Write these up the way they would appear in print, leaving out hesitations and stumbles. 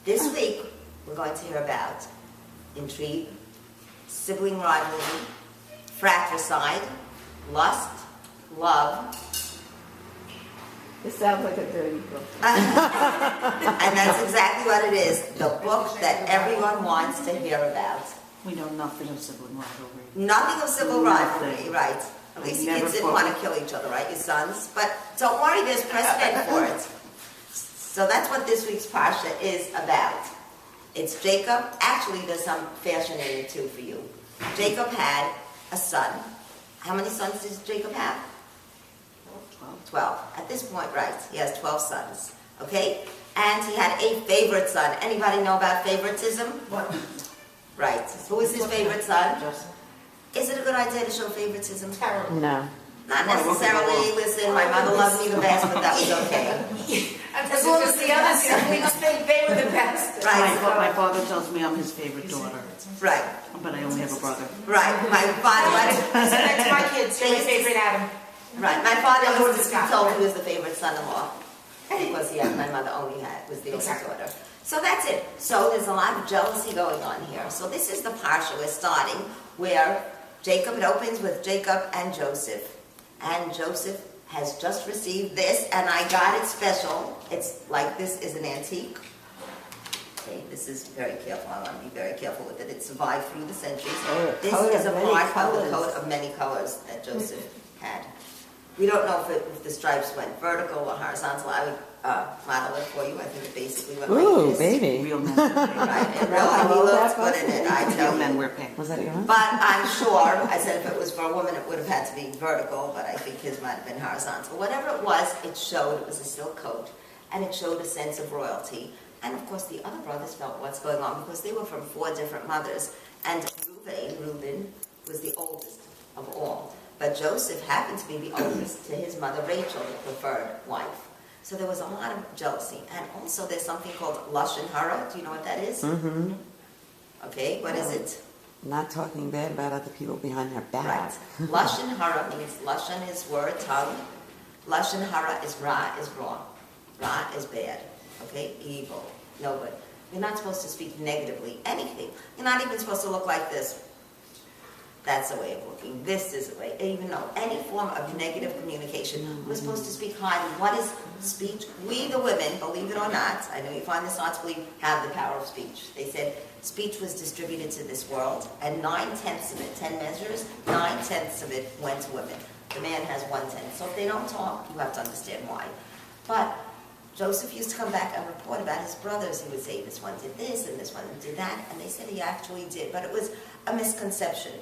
This week, we're going to hear about intrigue, sibling rivalry, fratricide, lust, love. This sounds like a dirty book. And that's exactly what it is. The book that everyone wants to hear about. We know nothing of sibling rivalry. Nothing of sibling rivalry, Nothing. right. At least your Never kids didn't fought. want to kill each other, right, your sons? But don't worry, there's precedent for it. So that's what this week's Parsha is about. It's Jacob. Actually, there's some fashion in it too for you. Jacob had a son. How many sons does Jacob have? 12. At this point, right, he has 12 sons. Okay? And he had a favorite son. Anybody know about favoritism? What? Right. Who is his favorite son? Joseph. Is it a good idea to show favoritism? No. Not necessarily. Listen, my mother loved me the best, but that was okay. As long as the other siblings think they were the best. Right. My father tells me I'm his favorite daughter, Right. but I only have a brother. Right. My father. So that's my kids. They're my favorite Adam. Right. My father That was was Scott. told he was the favorite son-in-law because my mother only was the oldest Exactly. daughter. So that's it. So there's a lot of jealousy going on here. So this is the parsha we're starting where Jacob, it opens with Jacob and Joseph. And Joseph has just received this, and I got it special. It's like this is an antique. Okay, this is very careful. I want to be very careful with it. It survived through the centuries. This is a part of the coat of many colors that Joseph had. We don't know if the stripes went vertical or horizontal. I would model it for you. I think it basically went Ooh, like this. baby. Real men wear pink. Right, it really looks good in it, I tell Real men you. wear pink. Was that your one? But I'm sure, I said if it was for a woman, it would have had to be vertical, but I think his might have been horizontal. Whatever it was a silk coat, and it showed a sense of royalty. And of course, the other brothers felt what's going on because they were from 4 different mothers. And Reuben, was the oldest of all. But Joseph happened to be the oldest to his mother Rachel, the preferred wife. So there was a lot of jealousy. And also there's something called Lashon Hara. Do you know what that is? Mm-hmm. Okay, what is it? Not talking bad about other people behind their back. Right. Lashon Hara means, Lashon is word, tongue. Lashon Hara is Ra, is wrong. Ra is bad. Okay? Evil. No good. You're not supposed to speak negatively. Anything. You're not even supposed to look like this. That's a way of looking. This is a way. Even though any form of negative communication, we're supposed to speak highly. What is speech? We, the women, believe it or not, I know you find this hard to believe, have the power of speech. They said speech was distributed to this world, and 9/10 of it, 10 measures, 9/10 of it went to women. The man has 1/10. So if they don't talk, you have to understand why. But Joseph used to come back and report about his brothers. He would say, this one did this, and this one did that, and they said he actually did. But it was a misconception.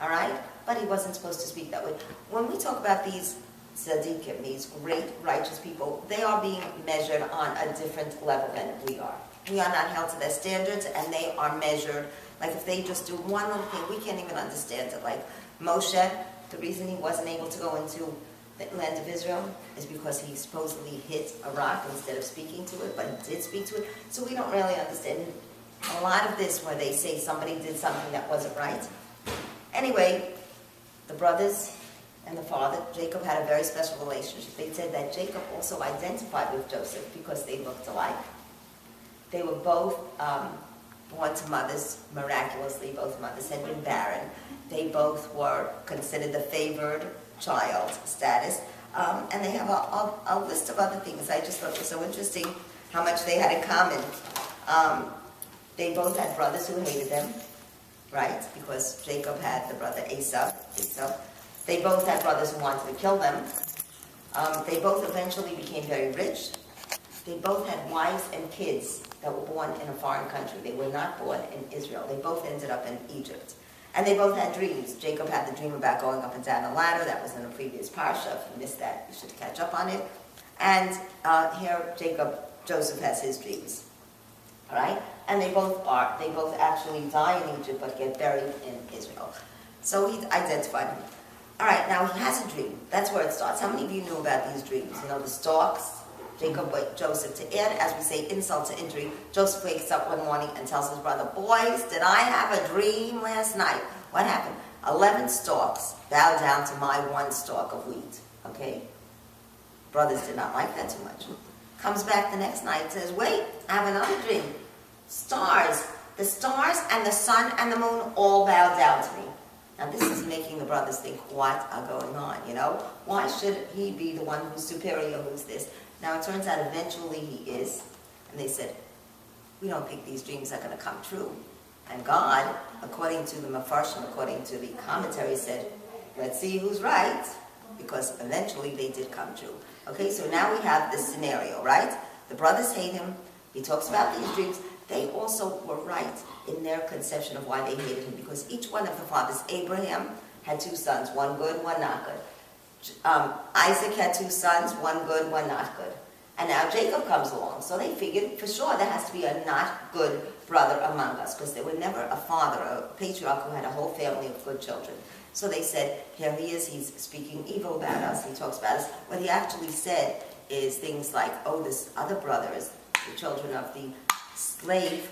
All right? But he wasn't supposed to speak that way. When we talk about these tzaddikim, these great righteous people, they are being measured on a different level than we are. We are not held to their standards, and they are measured. Like if they just do one little thing, we can't even understand it. Like Moshe, the reason he wasn't able to go into the land of Israel is because he supposedly hit a rock instead of speaking to it, but he did speak to it. So we don't really understand a lot of this where they say somebody did something that wasn't right. Anyway, the brothers and the father, Jacob, had a very special relationship. They said that Jacob also identified with Joseph because they looked alike. They were both born to mothers miraculously. Both mothers had been barren. They both were considered the favored child status. And they have a list of other things. I just thought it was so interesting how much they had in common. They both had brothers who hated them. Right? Because Jacob had the brother Esau. They both had brothers who wanted to kill them. They both eventually became very rich. They both had wives and kids that were born in a foreign country. They were not born in Israel. They both ended up in Egypt. And they both had dreams. Jacob had the dream about going up and down a ladder. That was in a previous parsha. If you missed that, you should catch up on it. And here Joseph has his dreams. All right? And they both actually die in Egypt but get buried in Israel. So he identified him. All right, now he has a dream. That's where it starts. How many of you knew about these dreams? You know, the stalks, Joseph. To add, as we say, insult to injury, Joseph wakes up one morning and tells his brother, boys, did I have a dream last night? What happened? 11 stalks bow down to my 1 stalk of wheat. Okay? Brothers did not like that too much. Comes back the next night and says, wait, I have another dream. stars, the stars and the sun and the moon all bow down to me. Now this is making the brothers think, what are going on, you know? Why should he be the one who's superior, who's this? Now it turns out eventually he is. And they said, we don't think these dreams are going to come true. And God, according to the Mefarshim, according to the commentary, said, let's see who's right, because eventually they did come true. Okay, so now we have this scenario, right? The brothers hate him. He talks about these dreams. They also were right in their conception of why they hated him, because each one of the fathers, Abraham had 2 sons, one good, one not good. Isaac had 2 sons, one good, one not good. And now Jacob comes along. So they figured, for sure, there has to be a not good brother among us, because there was never a father, a patriarch who had a whole family of good children. So they said, here he is, he's speaking evil about us, he talks about us. What he actually said is things like, oh, this other brother is the children of the slave,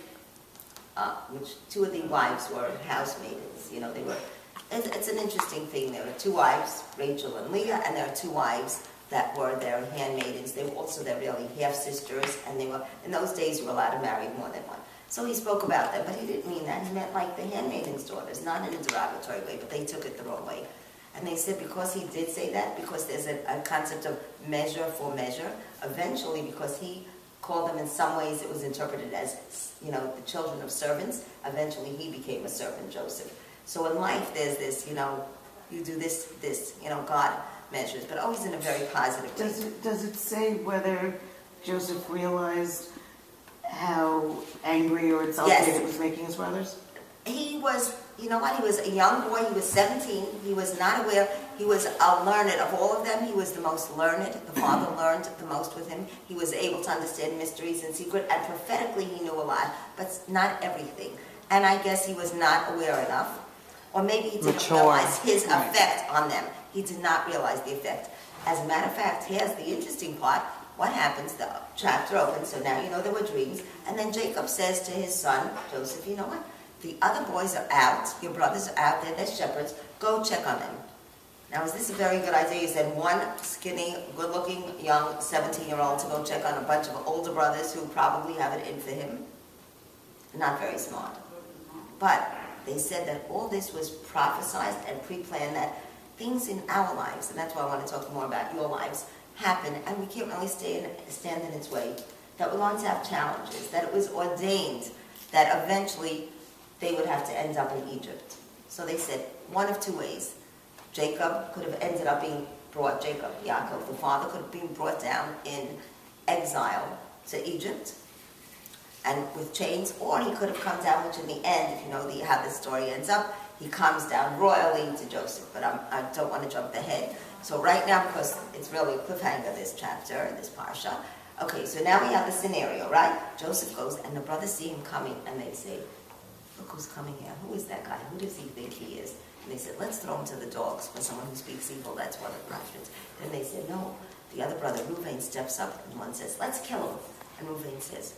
which 2 of the wives were housemaidens. You know, they were, it's an interesting thing. There were 2 wives, Rachel and Leah, and there are 2 wives that were their handmaidens. They were also their really half-sisters, and they were, in those days you were allowed to marry more than one. So he spoke about them, but he didn't mean that. He meant like the handmaidens' daughters, not in a derogatory way, but they took it the wrong way. And they said because he did say that, because there's a concept of measure for measure, eventually because he called them in some ways, it was interpreted as, you know, the children of servants. Eventually he became a servant, Joseph. So in life there's this, you know, you do this, you know, God measures, but always in a very positive way. Does it say whether Joseph realized how angry or insulted it was making his brothers? He was, you know what, he was a young boy, he was 17, he was not aware, he was learned of all of them, he was the most learned, the father learned the most with him, he was able to understand mysteries and secret, and prophetically he knew a lot, but not everything. And I guess he was not aware enough, or maybe he didn't realize his effect on them. He did not realize the effect. As a matter of fact, here's the interesting part. What happens? The chapter opens, so now you know there were dreams, and then Jacob says to his son, Joseph, you know what? The other boys are out, your brothers are out there, they're shepherds, go check on them. Now, is this a very good idea? He said one skinny, good-looking, young 17-year-old to go check on a bunch of older brothers who probably have it in for him? Not very smart. But they said that all this was prophesied and pre-planned, that things in our lives, and that's why I want to talk more about your lives, happen, and we can't really stand in its way, that we're going to have challenges, that it was ordained that eventually they would have to end up in Egypt. So they said, one of 2 ways. Jacob could have ended up being brought, Yaakov, the father, could have been brought down in exile to Egypt, and with chains, or he could have come down, which in the end, if you know how the story ends up, he comes down royally to Joseph. But I don't want to jump ahead. So right now, because it's really a cliffhanger, this chapter, this parsha. Okay, so now we have the scenario, right? Joseph goes, and the brothers see him coming, and they say, look who's coming here. Who is that guy? Who does he think he is? And they said, let's throw him to the dogs. For someone who speaks evil, that's one of the punishments. And they said, no. The other brother, Reuven, steps up, and one says, let's kill him. And Reuven says,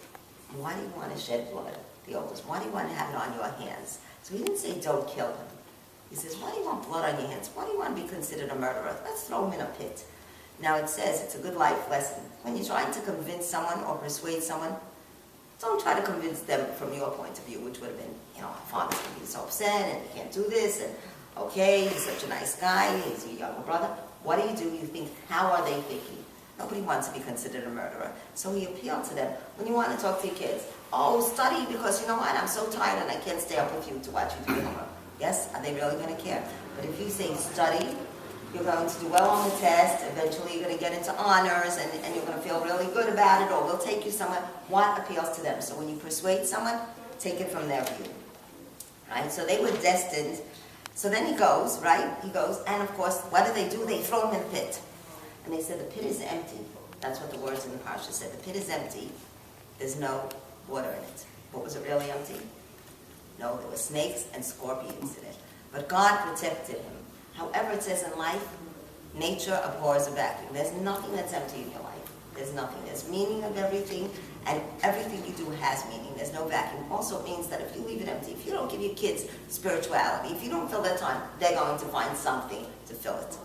why do you want to shed blood? The oldest, why do you want to have it on your hands? So he didn't say, don't kill him. He says, why do you want blood on your hands? Why do you want to be considered a murderer? Let's throw him in a pit. Now it says, it's a good life lesson. When you're trying to convince someone or persuade someone, don't try to convince them from your point of view, which would have been, you know, father's going to be so upset, and he can't do this, and okay, he's such a nice guy, he's your younger brother. What do? You think, how are they thinking? Nobody wants to be considered a murderer. So he appealed to them. When you want to talk to your kids, oh, study, because you know what, I'm so tired and I can't stay up with you to watch you do your homework. Yes, are they really going to care? But if you say study, you're going to do well on the test, eventually you're going to get into honors, and you're going to feel really good about it, or we'll take you somewhere. What appeals to them? So when you persuade someone, take it from their view. Right? So they were destined. So then he goes, right? He goes, and of course, what do? They throw him in the pit. And they said, the pit is empty. That's what the words in the parsha said. The pit is empty. There's no water in it. But was it really empty? No, there were snakes and scorpions in it. But God protected him. However, it says in life, nature abhors a vacuum. There's nothing that's empty in your life. There's nothing. There's meaning of everything, and everything you do has meaning. There's no vacuum. Also, it means that if you leave it empty, if you don't give your kids spirituality, if you don't fill their time, they're going to find something to fill it.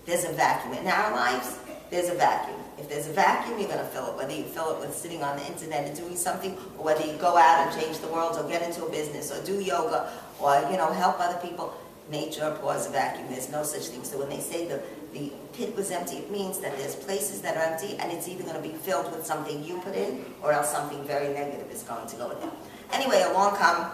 There's a vacuum. In our lives, there's a vacuum. If there's a vacuum, you're going to fill it, whether you fill it with sitting on the internet and doing something, or whether you go out and change the world, or get into a business, or do yoga, or, help other people. Nature pours a vacuum. There's no such thing. So when they say the pit was empty, it means that there's places that are empty, and it's either going to be filled with something you put in, or else something very negative is going to go in there. Anyway, along come,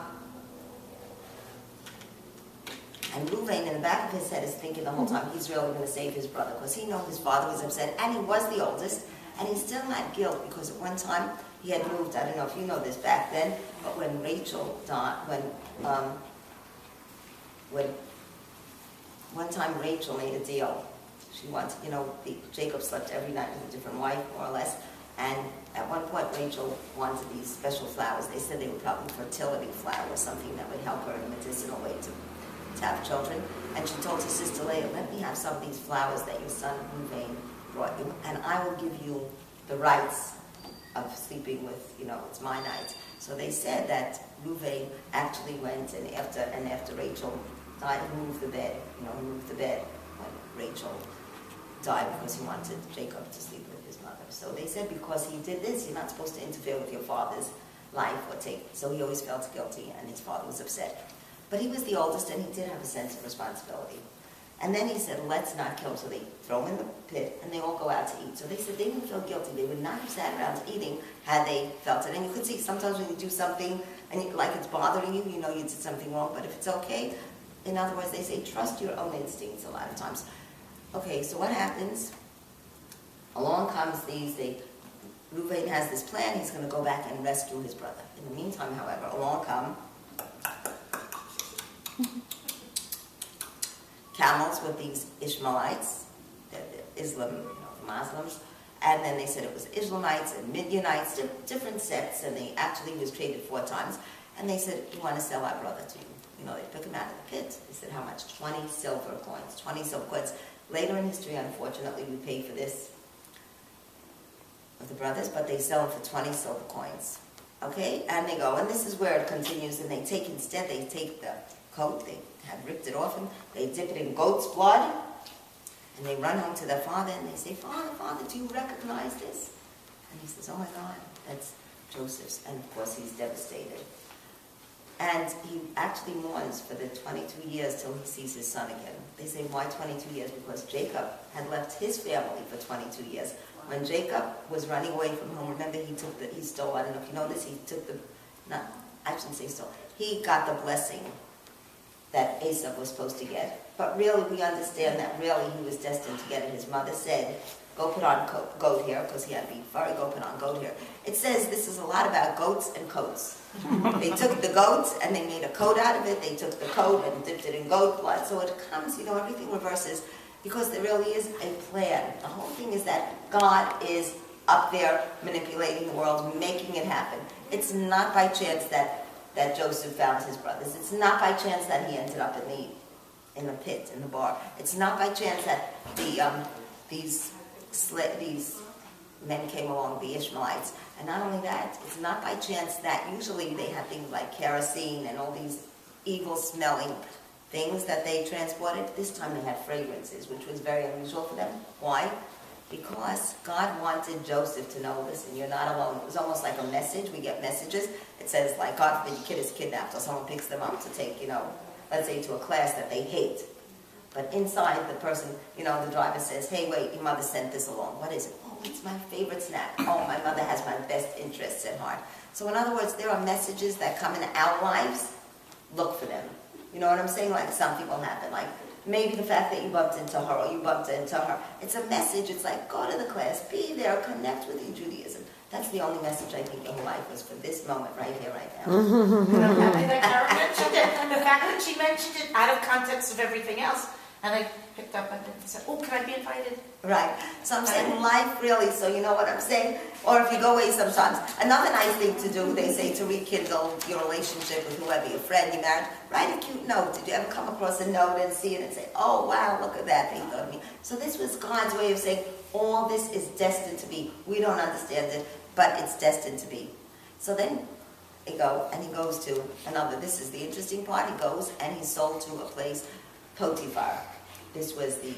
and Reuven in the back of his head is thinking the whole time he's really going to save his brother, because he knows his father was upset, and he was the oldest, and he still had guilt, because at one time he had moved, I don't know if you know this back then, but when Rachel died, when one time Rachel made a deal. She wanted, Jacob slept every night with a different wife, more or less. And at one point, Rachel wanted these special flowers. They said they were probably fertility flower or something that would help her in a medicinal way to have children. And she told her sister Leah, let me have some of these flowers that your son Reuven brought you, and I will give you the rights of sleeping with, it's my night. So they said that Reuven actually went, and after Rachel died, he moved the bed. He moved the bed when Rachel died, because he wanted Jacob to sleep with his mother. So they said because he did this, you're not supposed to interfere with your father's life or take. So he always felt guilty, and his father was upset. But he was the oldest, and he did have a sense of responsibility. And then he said, let's not kill him. So they throw him in the pit, and they all go out to eat. So they said they didn't feel guilty. They would not have sat around eating had they felt it. And you could see sometimes when you do something, and like it's bothering you, you did something wrong. But if it's okay, in other words, they say, trust your own instincts a lot of times. Okay, so what happens? Along comes Reuven has this plan. He's going to go back and rescue his brother. In the meantime, however, along come camels with these Ishmaelites, the Islam, Muslims, and then they said it was Islamites and Midianites, different sects, and he was traded 4 times, and they said, we want to sell our brother to you. They took him out of the pit. They said, how much? 20 silver coins. 20 silver coins. Later in history, unfortunately, we pay for this of the brothers, but they sell them for 20 silver coins. Okay? And they go, and this is where it continues, and they take the coat, they have ripped it off him, they dip it in goat's blood, and they run home to their father, and they say, Father, do you recognize this? And he says, oh my God, that's Joseph's. And of course, he's devastated. And he actually mourns for the 22 years till he sees his son again. They say, why 22 years? Because Jacob had left his family for 22 years. When Jacob was running away from home, remember he stole, I don't know if you know this, he got the blessing that Esau was supposed to get. But really, we understand that really he was destined to get it. His mother said, go put on goat hair, because he had to be furry, go put on goat hair. It says this is a lot about goats and coats. They took the goats and they made a coat out of it. They took the coat and dipped it in goat blood. So it comes, everything reverses, because there really is a plan. The whole thing is that God is up there manipulating the world, making it happen. It's not by chance that Joseph found his brothers. It's not by chance that he ended up in the pit, in the bar. It's not by chance that these men came along, the Ishmaelites. And not only that, it's not by chance that usually they had things like kerosene and all these evil-smelling things that they transported. This time they had fragrances, which was very unusual for them. Why? Because God wanted Joseph to know, listen, you're not alone. It was almost like a message. We get messages. It says, like, God forbid your kid is kidnapped, or someone picks them up to take, let's say to a class that they hate. But inside, the person, the driver says, hey, wait, your mother sent this along. What is it? Oh, it's my favorite snack. Oh, my mother has my best interests at heart. So in other words, there are messages that come in our lives. Look for them. You know what I'm saying? Like something will happen. Like maybe the fact that you bumped into her or you bumped into her. It's a message. It's like, go to the class, be there, connect with your Judaism. That's the only message I think in her life was for this moment right here, right now. I'm happy that Karen mentioned it. The fact that she mentioned it out of context of everything else. And I picked up and said, oh, can I be invited? Right. So I'm saying life really, so you know what I'm saying? Or if you go away sometimes. Another nice thing to do, they say, to rekindle your relationship with whoever, your friend, you married, write a cute note. Did you ever come across a note and see it and say, oh, wow, look at that, they thought of me. So this was God's way of saying, all this is destined to be. We don't understand it, but it's destined to be. So then he goes to another, this is the interesting part, he goes and he's sold to a place, Potiphar. This was the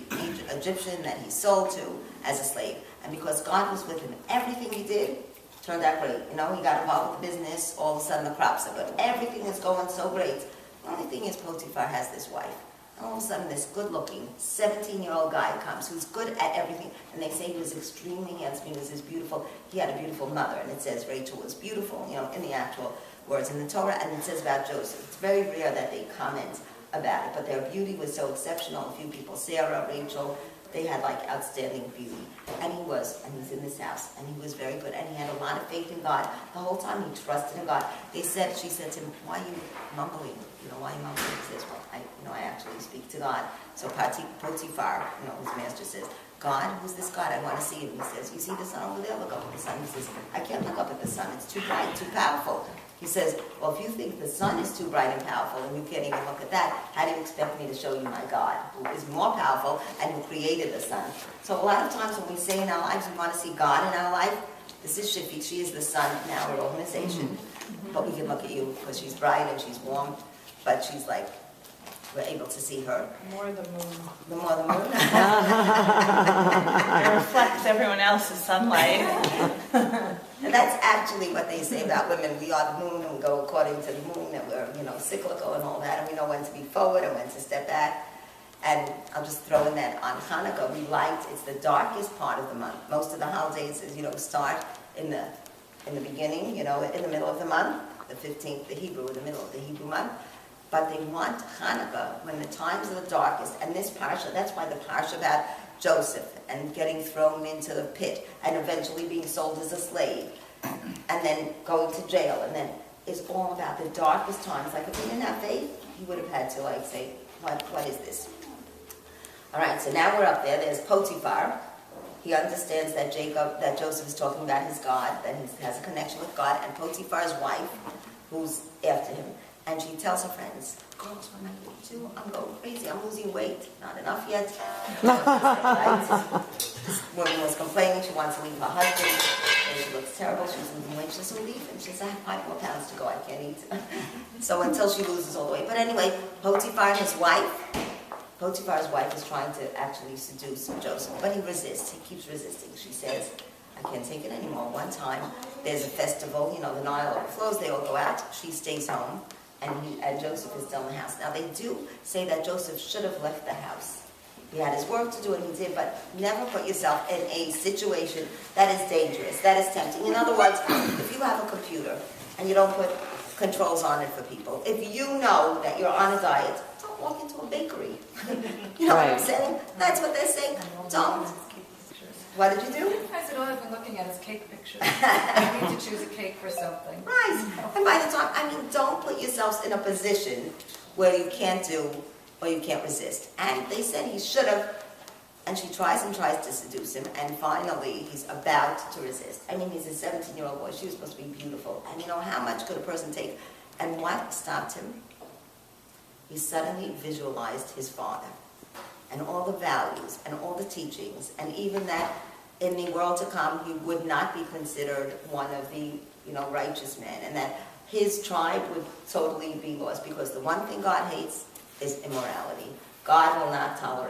Egyptian that he sold to as a slave. And because God was with him, everything he did turned out great. He got involved with the business, all of a sudden the crops are good. Everything is going so great. The only thing is Potiphar has this wife. And all of a sudden this good-looking 17-year-old guy comes who's good at everything. And they say he was extremely handsome. He was this beautiful. He had a beautiful mother. And it says Rachel was beautiful, in the actual words in the Torah. And it says about Joseph. It's very rare that they comment about it. But their beauty was so exceptional. A few people, Sarah, Rachel, they had outstanding beauty. And he's in this house, and he was very good, and he had a lot of faith in God. The whole time he trusted in God. She said to him, why are you mumbling? Why are you mumbling? He says, well, I actually speak to God. So Potiphar, his master says, God, who's this God? I want to see him. He says, you see the sun over there? Look up at the sun. He says, I can't look up at the sun. It's too bright, too powerful. He says, well, if you think the sun is too bright and powerful and you can't even look at that, how do you expect me to show you my God, who is more powerful and who created the sun? So a lot of times when we say in our lives we want to see God in our life, this is Shifik. She is the sun in our organization. But we can look at you because she's bright and she's warm, but she's we're able to see her. More the moon. The more the moon. It reflects everyone else's sunlight. And that's actually what they say about women. We are the moon, and we go according to the moon, and we're, cyclical and all that, and we know when to be forward and when to step back. And I'll just throw in that on Hanukkah, it's the darkest part of the month. Most of the holidays, start in the beginning, in the middle of the month, the 15th, the middle of the Hebrew month. But they want Hanukkah when the times are the darkest. And this parsha, that's why the parsha about Joseph and getting thrown into the pit and eventually being sold as a slave and then going to jail and then is all about the darkest times. If he didn't have faith, he would have had to say, what is this? All right, so now we're up there. There's Potiphar. He understands that Joseph is talking about his God, that he has a connection with God, and Potiphar's wife, who's after him. And she tells her friends, girls, what am I going to do? I'm going crazy. I'm losing weight. Not enough yet. This woman was complaining. She wants to leave her husband. And she looks terrible. She's losing weight. She says, so leave. And she says, I have 5 more pounds to go. I can't eat. So until she loses all the weight. But anyway, Potiphar's wife is trying to actually seduce Joseph. But he resists. He keeps resisting. She says, I can't take it anymore. One time, there's a festival. The Nile overflows. They all go out. She stays home. And Joseph is still in the house. Now, they do say that Joseph should have left the house. He had his work to do, and he did, but never put yourself in a situation that is dangerous, that is tempting. In other words, if you have a computer and you don't put controls on it for people, if you know that you're on a diet, don't walk into a bakery. You know what I'm saying? That's what they're saying. Don't. What did you do? I said, all I've been looking at is cake pictures. I need to choose a cake for something. Right. And by the time, don't put yourselves in a position where you can't do or you can't resist. And they said he should have, and she tries and tries to seduce him, and finally he's about to resist. He's a 17-year-old boy. She was supposed to be beautiful. And how much could a person take? And what stopped him? He suddenly visualized his father and all the values and all the teachings, and even that in the world to come he would not be considered one of the righteous men, and that his tribe would totally be lost, because the one thing God hates is immorality. God will not tolerate